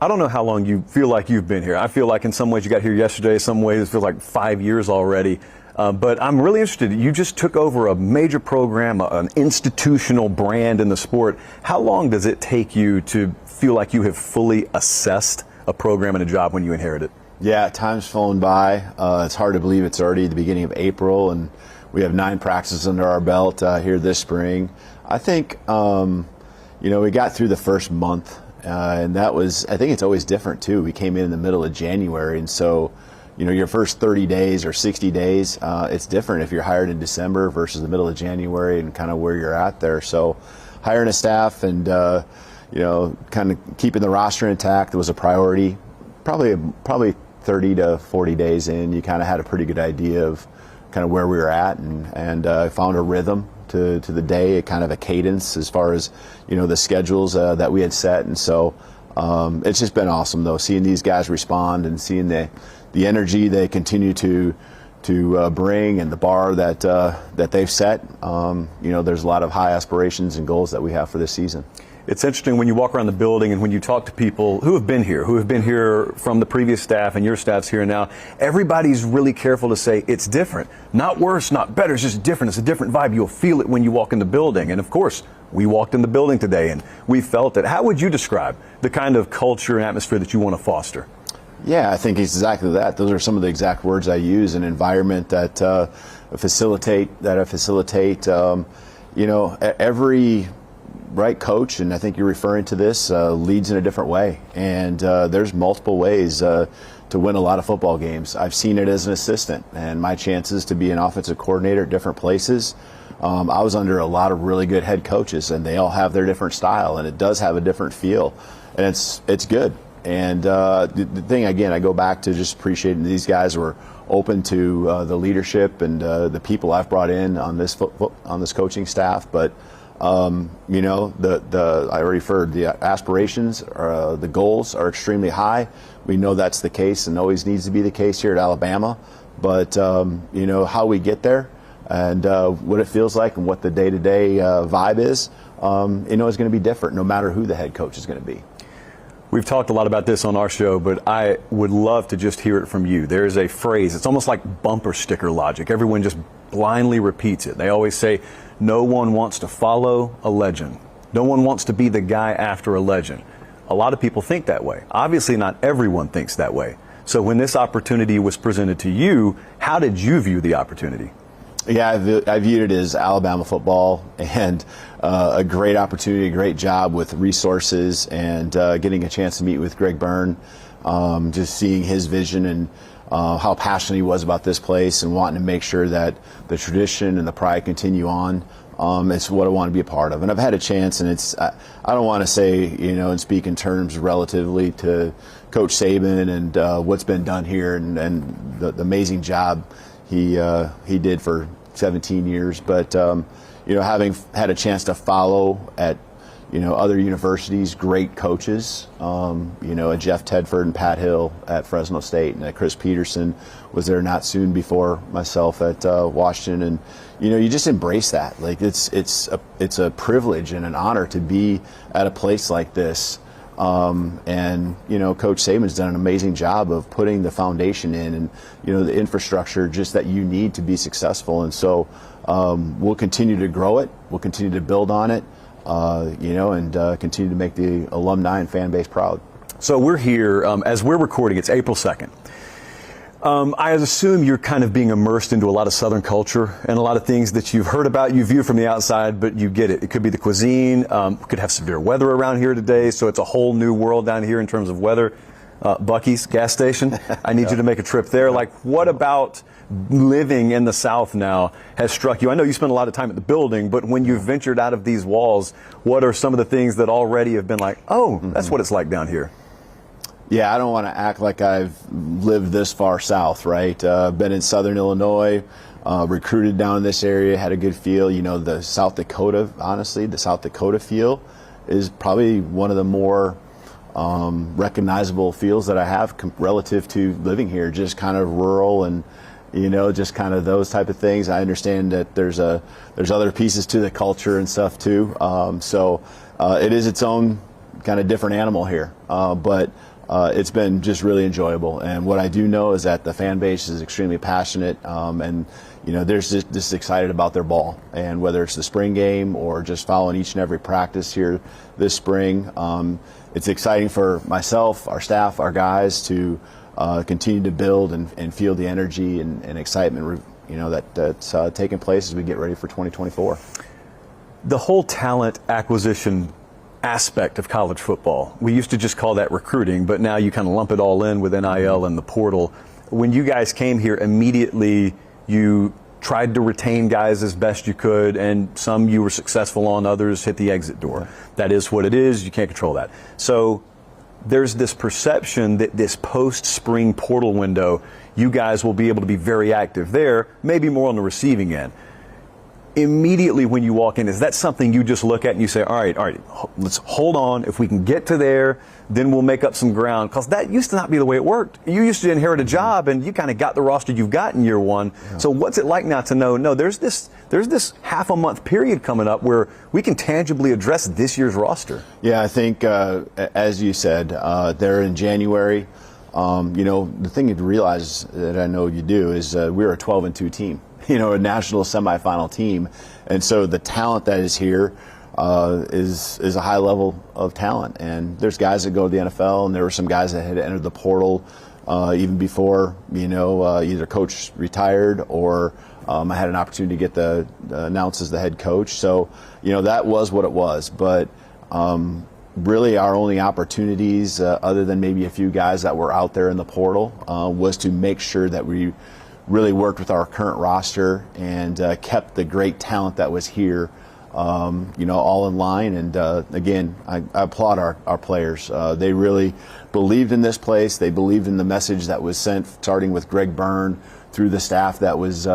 I don't know how long you feel like you've been here. I feel like in some ways you got here yesterday, some ways it feels like 5 years already. But I'm really interested. You just took over a major program, an institutional brand in the sport. How long does it take you to feel like you have fully assessed a program and a job when you inherit it? Yeah, time's flown by. It's hard to believe it's already the beginning of April, and we have 9 practices under our belt here this spring. I think, we got through the first month, and that was, I think it's always different too. We came in the middle of January, and so your first 30 days or 60 days, it's different if you're hired in December versus the middle of January and kind of where you're at there. So hiring a staff and, kind of keeping the roster intact was a priority. Probably 30 to 40 days in, you kind of had a pretty good idea of kind of where we were at and found a rhythm to the day, kind of a cadence as far as, the schedules that we had set. And so it's just been awesome, though, seeing these guys respond and seeing the energy they continue to bring and the bar that they've set. There's a lot of high aspirations and goals that we have for this season. It's interesting when you walk around the building and when you talk to people who have been here from the previous staff and your staff's here now, everybody's really careful to say it's different. Not worse, not better, it's just different. It's a different vibe. You'll feel it when you walk in the building. And of course, we walked in the building today and we felt it. How would you describe the kind of culture and atmosphere that you want to foster? Yeah, I think it's exactly that. Those are some of the exact words I use. An environment that facilitate. Every right coach, and I think you're referring to this, leads in a different way. And there's multiple ways to win a lot of football games. I've seen it as an assistant, and my chances to be an offensive coordinator at different places. I was under a lot of really good head coaches, and they all have their different style, and it does have a different feel, and it's good. And the thing, again, I go back to just appreciating these guys were open to the leadership and the people I've brought in on this coaching staff. But I already referred, the aspirations, the goals are extremely high. We know that's the case and always needs to be the case here at Alabama. But how we get there and what it feels like and what the day-to-day vibe is, is going to be different no matter who the head coach is going to be. We've talked a lot about this on our show, but I would love to just hear it from you. There's a phrase, it's almost like bumper sticker logic. Everyone just blindly repeats it. They always say, no one wants to follow a legend. No one wants to be the guy after a legend. A lot of people think that way. Obviously, not everyone thinks that way. So when this opportunity was presented to you, how did you view the opportunity? Yeah, I viewed it as Alabama football and a great opportunity, a great job with resources and getting a chance to meet with Greg Byrne, just seeing his vision and how passionate he was about this place and wanting to make sure that the tradition and the pride continue on. It's what I want to be a part of. And I've had a chance, and I don't want to say, and speak in terms relatively to Coach Saban and what's been done here and the amazing job he did for 17 years. But, having had a chance to follow at, other universities, great coaches, a Jeff Tedford and Pat Hill at Fresno State, and Chris Peterson was there not soon before myself at Washington. And, you just embrace that. Like it's a privilege and an honor to be at a place like this. And Coach Saban's done an amazing job of putting the foundation in and, the infrastructure just that you need to be successful. And so we'll continue to grow it. We'll continue to build on it, and continue to make the alumni and fan base proud. So we're here, as we're recording, it's April 2nd. I assume you're kind of being immersed into a lot of Southern culture and a lot of things that you've heard about, you view from the outside, but you get it. It could be the cuisine. We could have severe weather around here today, so it's a whole new world down here in terms of weather. Buc-ee's gas station, I need you to make a trip there. Like, what about living in the South now has struck you? I know you spend a lot of time at the building, but when you've ventured out of these walls, what are some of the things that already have been like, that's what it's like down here? Yeah, I don't want to act like I've lived this far south, right? Been in Southern Illinois, recruited down in this area, had a good feel. The South Dakota, honestly, the South Dakota feel is probably one of the more recognizable feels that I have relative to living here, just kind of rural and, just kind of those type of things. I understand that there's other pieces to the culture and stuff too. So it is its own kind of different animal here. But it's been just really enjoyable. And what I do know is that the fan base is extremely passionate, and they're just excited about their ball. And whether it's the spring game or just following each and every practice here this spring, it's exciting for myself, our staff, our guys to continue to build and feel the energy and excitement that's taking place as we get ready for 2024. The whole talent acquisition aspect of college football, we used to just call that recruiting, but now you kind of lump it all in with NIL and the portal. When you guys came here, immediately you tried to retain guys as best you could, and some you were successful on, others hit the exit door. That is what it is. You can't control that. So there's this perception that this post-spring portal window, you guys will be able to be very active there, maybe more on the receiving end. Immediately when you walk in, is that something you just look at and you say, all right, let's hold on. If we can get to there, then we'll make up some ground? Because that used to not be the way it worked. You used to inherit a job and you kind of got the roster you've got in year one. Yeah. So what's it like now to know, no, there's this half a month period coming up where we can tangibly address this year's roster? Yeah, I think, as you said, they're in January. The thing to realize that I know you do is we're a 12-2 team. A national semifinal team, and so the talent that is here is a high level of talent. And there's guys that go to the NFL, and there were some guys that had entered the portal even before, either coach retired or I had an opportunity to get the announced as the head coach. So, that was what it was. But really our only opportunities, other than maybe a few guys that were out there in the portal, was to make sure that we really worked with our current roster and kept the great talent that was here, all in line. And again, I applaud our players. They really believed in this place. They believed in the message that was sent, starting with Greg Byrne through the staff that was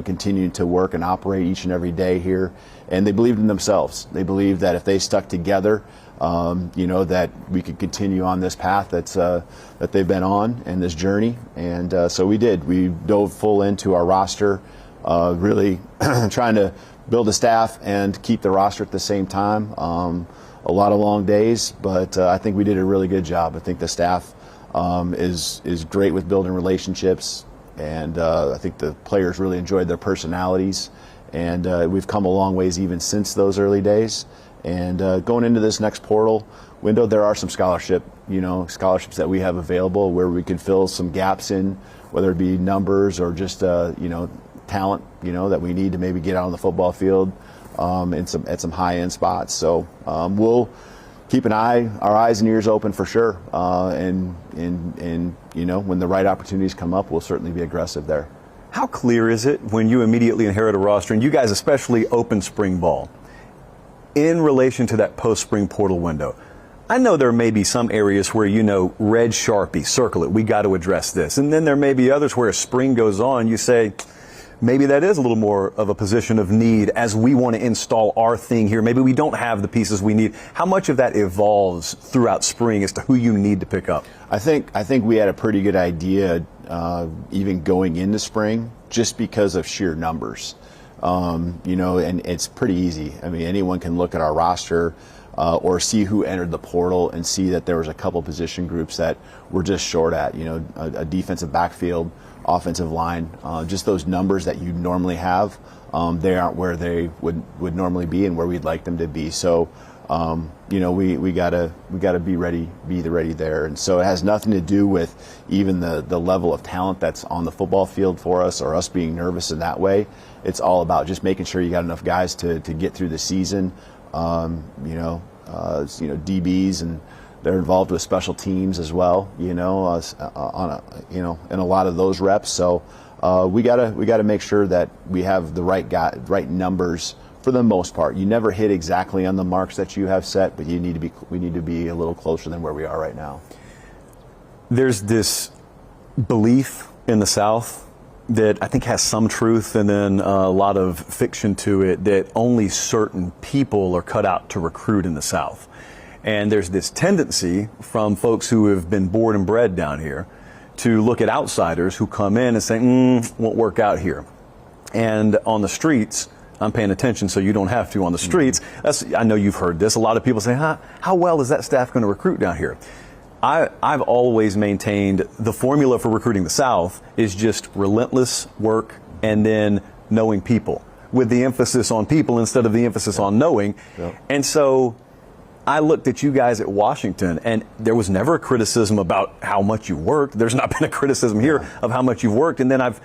continuing to work and operate each and every day here. And they believed in themselves. They believed that if they stuck together, that we could continue on this path that they've been on and this journey. And so we did. We dove full into our roster, really trying to build a staff and keep the roster at the same time. A lot of long days, but I think we did a really good job. I think the staff is great with building relationships, and I think the players really enjoyed their personalities. And we've come a long ways even since those early days. And going into this next portal window, there are some scholarships that we have available where we can fill some gaps in, whether it be numbers or just talent, that we need to maybe get out on the football field at some high-end spots. So we'll keep our eyes and ears open for sure. And when the right opportunities come up, we'll certainly be aggressive there. How clear is it when you immediately inherit a roster, and you guys especially open spring ball, in relation to that post-spring portal window? I know there may be some areas where, red Sharpie, circle it, we got to address this. And then there may be others where as spring goes on, you say, maybe that is a little more of a position of need as we want to install our thing here. Maybe we don't have the pieces we need. How much of that evolves throughout spring as to who you need to pick up? I think we had a pretty good idea even going into spring, just because of sheer numbers. And it's pretty easy. I mean, anyone can look at our roster or see who entered the portal and see that there was a couple position groups that we're just short at. A defensive backfield, offensive line, just those numbers that you normally have, they aren't where they would normally be and where we'd like them to be. So, we gotta be ready there. And so it has nothing to do with even the level of talent that's on the football field for us or us being nervous in that way. It's all about just making sure you got enough guys to get through the season. DBs, and they're involved with special teams as well. In a lot of those reps. So we gotta make sure that we have the right numbers for the most part. You never hit exactly on the marks that you have set, but we need to be a little closer than where we are right now. There's this belief in the South that I think has some truth and then a lot of fiction to it, that only certain people are cut out to recruit in the South. And there's this tendency from folks who have been born and bred down here to look at outsiders who come in and say, won't work out here. And on the streets, I'm paying attention so you don't have to on the streets. I know you've heard this. A lot of people say, how well is that staff going to recruit down here? I've always maintained the formula for recruiting the South is just relentless work and then knowing people, with the emphasis on people instead of the emphasis on knowing. Yeah. And so I looked at you guys at Washington, and there was never a criticism about how much you worked. There's not been a criticism here of how much you've worked. And then I've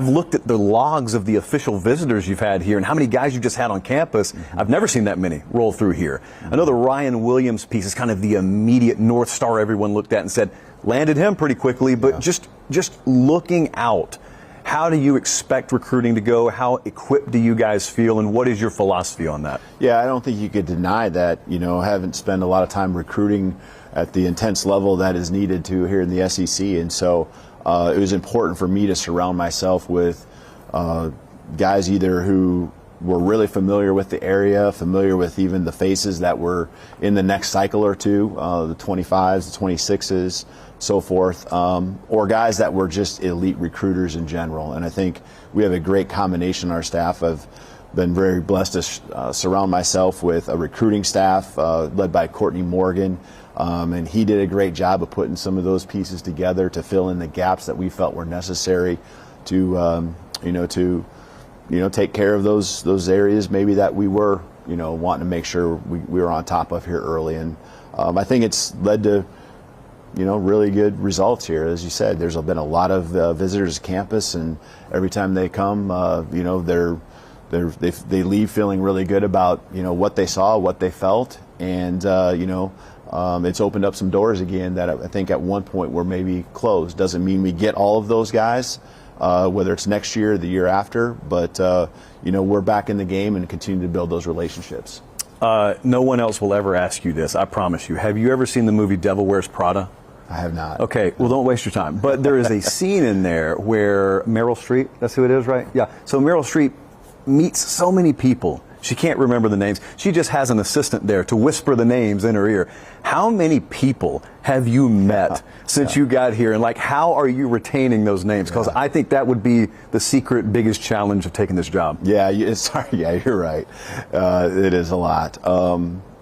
looked at the logs of the official visitors you've had here and how many guys you just had on campus. I've never seen that many roll through here. I know the Ryan Williams piece is kind of the immediate North Star everyone looked at and said, landed him pretty quickly, but just looking out, how do you expect recruiting to go? How equipped do you guys feel, and what is your philosophy on that? Yeah, I don't think you could deny that. Haven't spent a lot of time recruiting at the intense level that is needed to here in the SEC, and so it was important for me to surround myself with guys either who were really familiar with the area, familiar with even the faces that were in the next cycle or two, the 25s, the 26s, so forth, or guys that were just elite recruiters in general. And I think we have a great combination on our staff. I've been very blessed to surround myself with a recruiting staff led by Courtney Morgan, and he did a great job of putting some of those pieces together to fill in the gaps that we felt were necessary to take care of those areas maybe that we were wanting to make sure we were on top of here early. And I think it's led to really good results here. As you said, there's been a lot of visitors to campus, and every time they come, they leave feeling really good about what they saw, what they felt, and it's opened up some doors again that I think at one point were maybe closed. Doesn't mean we get all of those guys, whether it's next year or the year after, but we're back in the game and continue to build those relationships. No one else will ever ask you this, I promise you. Have you ever seen the movie Devil Wears Prada? I have not. Okay, well, don't waste your time. But there is a scene in there where Meryl Streep, that's who it is, right? Yeah. So Meryl Streep meets so many people. She can't remember the names. She just has an assistant there to whisper the names in her ear. How many people have you met since you got here? And how are you retaining those names? Because I think that would be the secret biggest challenge of taking this job. Yeah, you're right. It is a lot.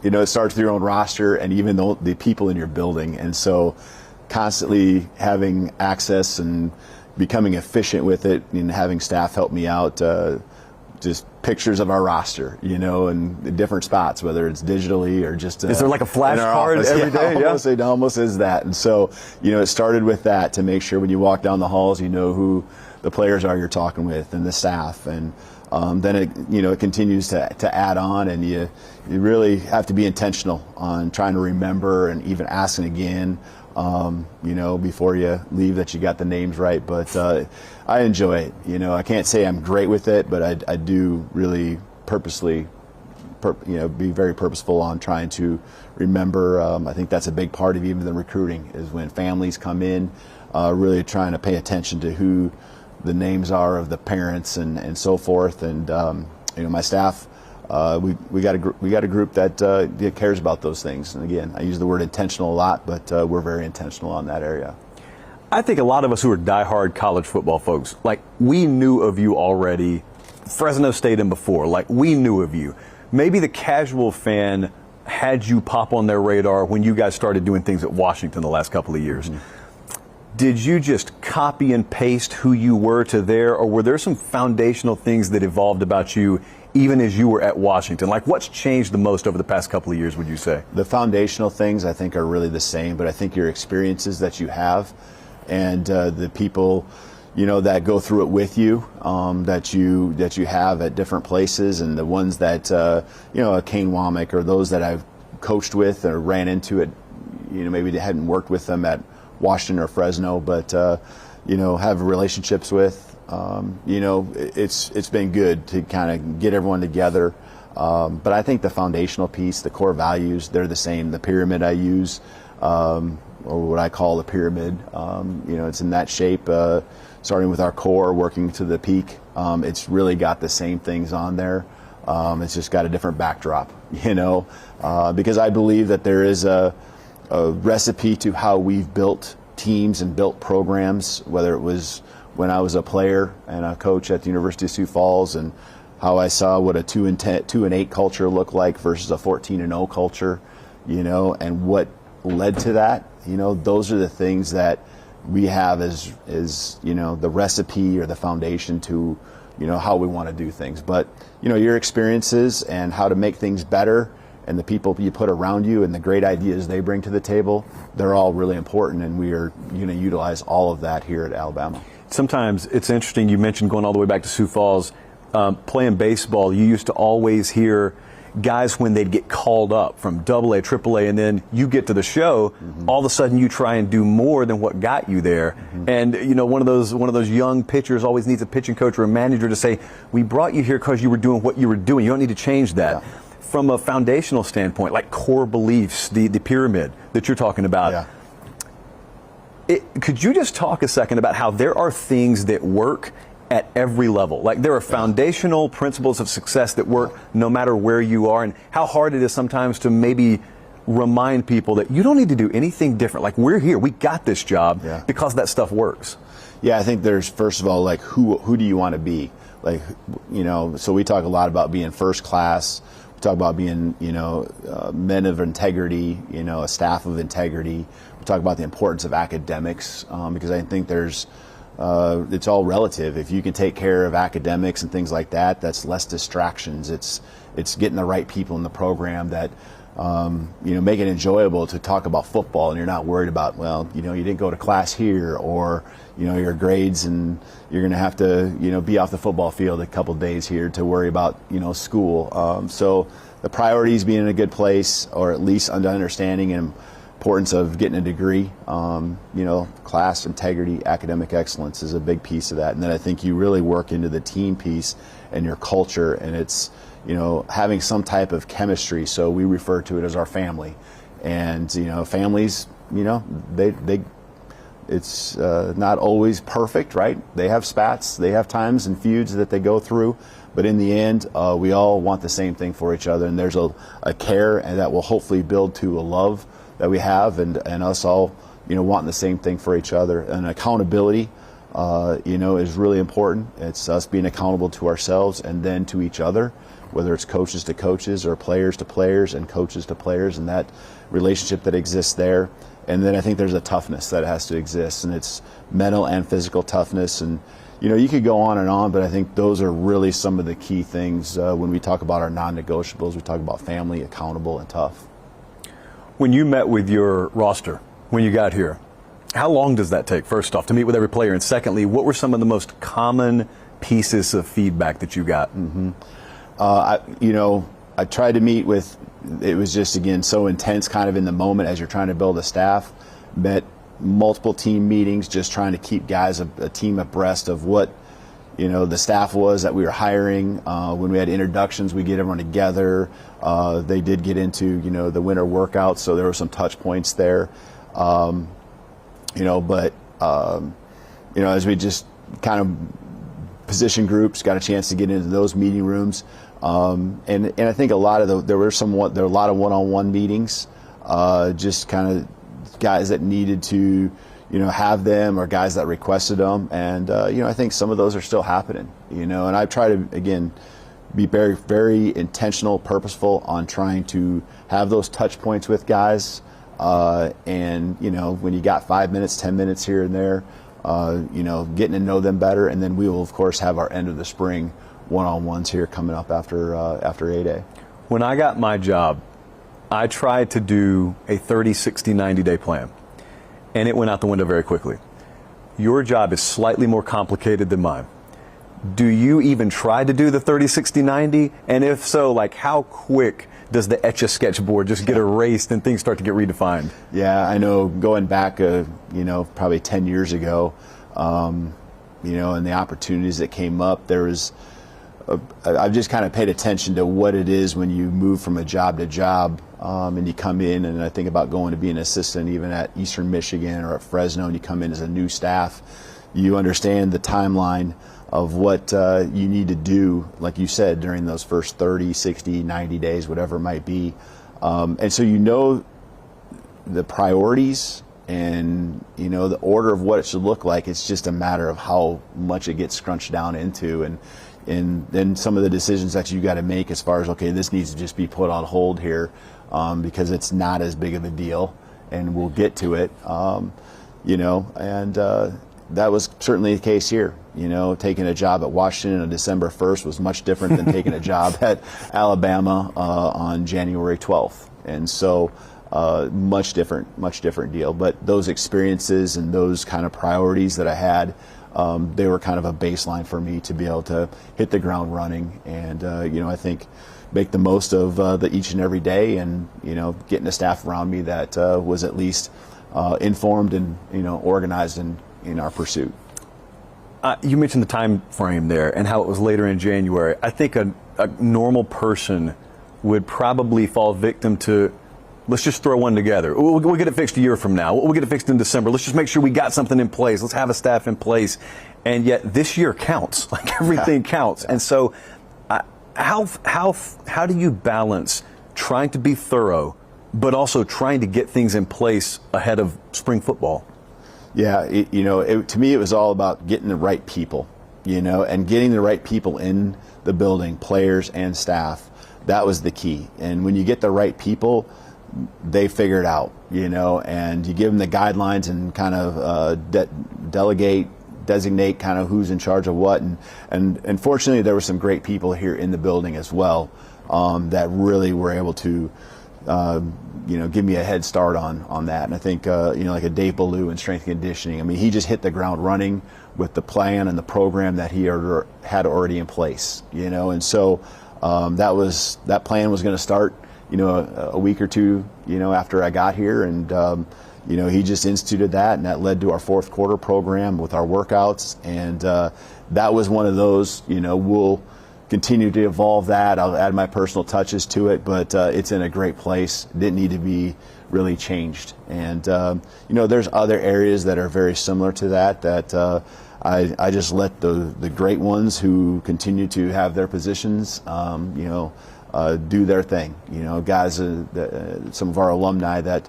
It starts with your own roster and even the people in your building. And so constantly having access and becoming efficient with it and having staff help me out, just pictures of our roster, in different spots, whether it's digitally or just is there like a flashcard every day? It almost is that. And so, it started with that to make sure when you walk down the halls, you know who the players are you're talking with and the staff. And then it continues to add on, and you really have to be intentional on trying to remember and even asking again, before you leave that you got the names right. But I enjoy it. I can't say I'm great with it, but I do really purposely, be very purposeful on trying to remember. I think that's a big part of even the recruiting is when families come in, really trying to pay attention to who the names are of the parents and so forth. And my staff, we got a group that cares about those things. And again, I use the word intentional a lot, but we're very intentional on that area. I think a lot of us who are diehard college football folks, we knew of you already, Fresno State and before, we knew of you. Maybe the casual fan had you pop on their radar when you guys started doing things at Washington the last couple of years. Mm-hmm. Did you just copy and paste who you were to there, or were there some foundational things that evolved about you even as you were at Washington? What's changed the most over the past couple of years, would you say? The foundational things I think are really the same, but I think your experiences that you have and the people, that go through it with you, that you have at different places, and the ones that, Kane Womack or those that I've coached with or ran into it, maybe they hadn't worked with them at Washington or Fresno, but, have relationships with. It's been good to kind of get everyone together. But I think the foundational piece, the core values, they're the same. The pyramid I use, or what I call the pyramid, it's in that shape, starting with our core, working to the peak. It's really got the same things on there. It's just got a different backdrop, because I believe that there is a recipe to how we've built teams and built programs, whether it was when I was a player and a coach at the University of Sioux Falls, and how I saw what a 2-8 culture looked like versus a 14-0 culture, and what led to that. Those are the things that we have as the recipe or the foundation to how we want to do things. But your experiences and how to make things better, and the people you put around you and the great ideas they bring to the table, they're all really important, and we are going to utilize all of that here at Alabama. Sometimes it's interesting, you mentioned going all the way back to Sioux Falls, playing baseball, you used to always hear guys when they'd get called up from AA, AAA, and then you get to the show, all of a sudden you try and do more than what got you there. And one of those young pitchers always needs a pitching coach or a manager to say, we brought you here because you were doing what you were doing. You don't need to change that. Yeah. From a foundational standpoint, like core beliefs, the pyramid that you're talking about, could you just talk a second about how there are things that work at every level? Like there are foundational principles of success that work no matter where you are, and how hard it is sometimes to maybe remind people that you don't need to do anything different. Like we're here, we got this job because that stuff works. Yeah, I think there's, first of all, like who do you want to be? Like, so we talk a lot about being first class. We talk about being, men of integrity, a staff of integrity. We talk about the importance of academics, because I think there's, it's all relative. If you can take care of academics and things like that, that's less distractions. It's getting the right people in the program that make it enjoyable to talk about football, and you're not worried about, well, you didn't go to class here, or, your grades, and you're going to have to, be off the football field a couple days here to worry about, school. So the priorities being in a good place, or at least understanding and importance of getting a degree, class integrity, academic excellence is a big piece of that. And then I think you really work into the team piece and your culture, and it's, having some type of chemistry. So we refer to it as our family. And, families, it's not always perfect, right? They have spats, they have times and feuds that they go through. But in the end, we all want the same thing for each other. And there's a care, and that will hopefully build to a love that we have, and us all, wanting the same thing for each other. And accountability, is really important. It's us being accountable to ourselves and then to each other, whether it's coaches to coaches or players to players and coaches to players, and that relationship that exists there. And then I think there's a toughness that has to exist, and it's mental and physical toughness. And, you could go on, but I think those are really some of the key things when we talk about our non-negotiables. We talk about family, accountable, and tough. When you met with your roster, when you got here, how long does that take, first off, to meet with every player? And secondly, what were some of the most common pieces of feedback that you got? Mm-hmm. I tried to meet with, it was just, again, so intense kind of in the moment as you're trying to build a staff. Met multiple team meetings, just trying to keep guys, a team abreast of what, the staff was that we were hiring. When we had introductions, we get everyone together. They did get into, the winter workouts, so there were some touch points there. As we just kind of position groups, got a chance to get into those meeting rooms. And I think there were a lot of one-on-one meetings, just kind of guys that needed to, have them, or guys that requested them. And, I think some of those are still happening, and I try to, again, be very, very intentional, purposeful on trying to have those touch points with guys. And, when you got 5 minutes, 10 minutes here and there, getting to know them better. And then we will, of course, have our end of the spring one-on-ones here coming up after A-Day. When I got my job, I tried to do a 30, 60, 90-day plan, and it went out the window very quickly. Your job is slightly more complicated than mine. Do you even try to do the 30, 60, 90? And if so, how quick does the Etch-a-Sketch board just get erased and things start to get redefined? Yeah, I know, going back, probably 10 years ago, and the opportunities that came up, there was, I've just kind of paid attention to what it is when you move from a job to job, and you come in, and I think about going to be an assistant even at Eastern Michigan or at Fresno, and you come in as a new staff. You understand the timeline of what you need to do, like you said, during those first 30, 60, 90 days, whatever it might be. And so the priorities and, the order of what it should look like. It's just a matter of how much it gets scrunched down into. And then some of the decisions that you got to make as far as, okay, this needs to just be put on hold here because it's not as big of a deal, and we'll get to it, that was certainly the case here. Taking a job at Washington on December 1st was much different than taking a job at Alabama on January 12th. And so much different deal. But those experiences and those kind of priorities that I had, they were kind of a baseline for me to be able to hit the ground running. And, I think make the most of the each and every day, and, getting a staff around me that was at least informed and, organized in our pursuit. You mentioned the time frame there and how it was later in January. I think a normal person would probably fall victim to, let's just throw one together. We'll get it fixed a year from now. We'll get it fixed in December. Let's just make sure we got something in place. Let's have a staff in place. And yet this year counts. Everything counts. And so how do you balance trying to be thorough, but also trying to get things in place ahead of spring football? Yeah, to me it was all about getting the right people, and getting the right people in the building, players and staff. That was the key. And when you get the right people, they figure it out, and you give them the guidelines and kind of designate kind of who's in charge of what. And fortunately, there were some great people here in the building as well that really were able to give me a head start on that. And I think, like a Dave Ballou in strength and conditioning, I mean, he just hit the ground running with the plan and the program that he had already in place, and so that plan was going to start, a week or two, after I got here. And, he just instituted that, and that led to our fourth quarter program with our workouts. And that was one of those, we'll continue to evolve that. I'll add my personal touches to it, but it's in a great place. It didn't need to be really changed. And, there's other areas that are very similar to that I just let the great ones who continue to have their positions, do their thing. Guys, some of our alumni that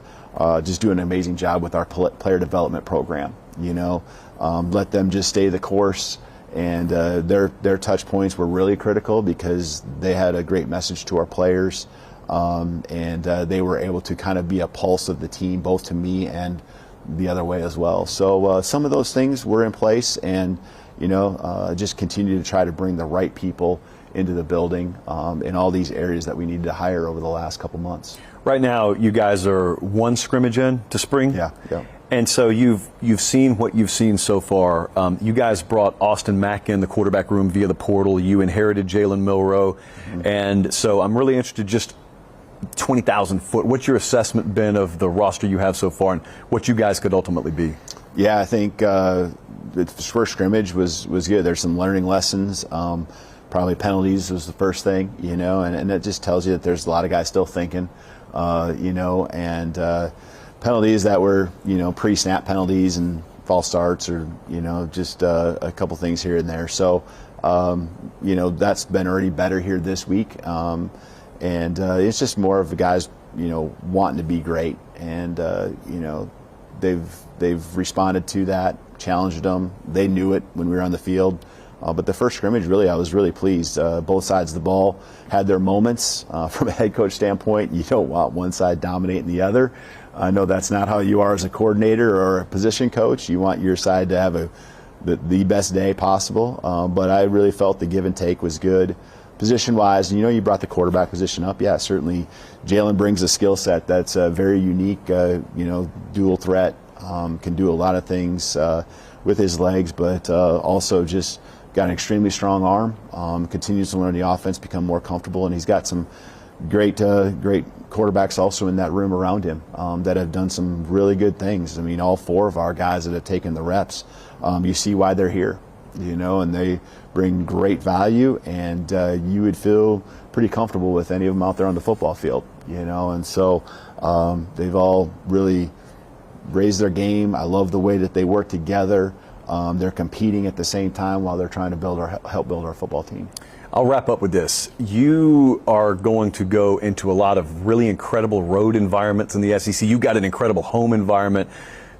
just do an amazing job with our player development program. Let them just stay the course. And their touch points were really critical because they had a great message to our players, and they were able to kind of be a pulse of the team, both to me and the other way as well. So some of those things were in place, and just continue to try to bring the right people into the building in all these areas that we needed to hire over the last couple months. Right now, you guys are one scrimmage in to spring. Yeah. And so you've seen what you've seen so far. You guys brought Austin Mack in the quarterback room via the portal. You inherited Jalen Milroe. Mm-hmm. And so I'm really interested, just 20,000 foot, what's your assessment been of the roster you have so far and what you guys could ultimately be? Yeah, I think the first scrimmage was good. There's some learning lessons. Probably penalties was the first thing, and it just tells you that there's a lot of guys still thinking, and penalties that were, pre-snap penalties and false starts, or, just a couple things here and there. So, that's been already better here this week. And it's just more of the guys, wanting to be great. And, they've responded to that, challenged them. They knew it when we were on the field. But the first scrimmage, really, I was really pleased. Both sides of the ball had their moments. From a head coach standpoint, you don't want one side dominating the other. I know that's not how you are as a coordinator or a position coach. You want your side to have the best day possible. But I really felt the give and take was good. Position-wise, you brought the quarterback position up. Yeah, certainly Jalen brings a skill set that's very unique, dual threat, can do a lot of things with his legs, but also just got an extremely strong arm, continues to learn the offense, become more comfortable, and he's got some great quarterbacks also in that room around him that have done some really good things. I mean, all four of our guys that have taken the reps, you see why they're here, and they bring great value, and you would feel pretty comfortable with any of them out there on the football field, and so they've all really raised their game. I love the way that they work together. They're competing at the same time while they're trying to help build our football team. I'll wrap up with this. You are going to go into a lot of really incredible road environments in the SEC. You've got an incredible home environment.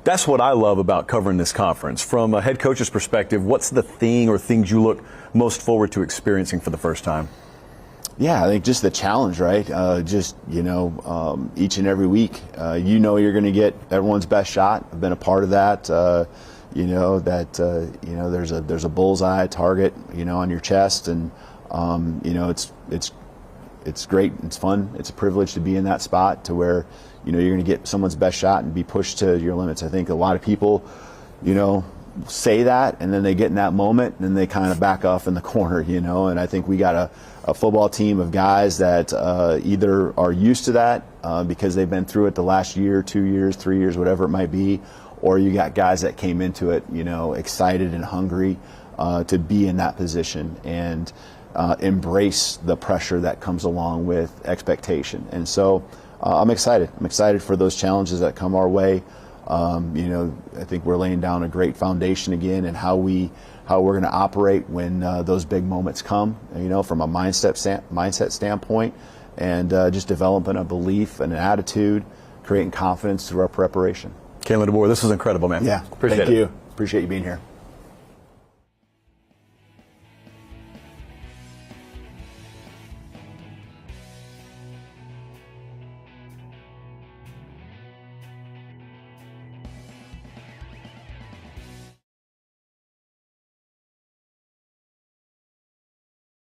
That's what I love about covering this conference. From a head coach's perspective, what's the thing or things you look most forward to experiencing for the first time? Yeah, I think just the challenge, right? Each and every week, you're going to get everyone's best shot. I've been a part of that. There's a bullseye target, on your chest, and it's great. It's fun. It's a privilege to be in that spot to where, you're going to get someone's best shot and be pushed to your limits. I think a lot of people, say that, and then they get in that moment and then they kind of back off in the corner, and I think we got a football team of guys that either are used to that because they've been through it the last year, 2 years, 3 years, whatever it might be, or you got guys that came into it, excited and hungry to be in that position and embrace the pressure that comes along with expectation. And so I'm excited. I'm excited for those challenges that come our way. I think we're laying down a great foundation again and how we're going to operate when those big moments come, from a mindset standpoint, and just developing a belief and an attitude, creating confidence through our preparation. Kalen DeBoer, this was incredible, man. Yeah, Appreciate it. Thank you. Appreciate you being here.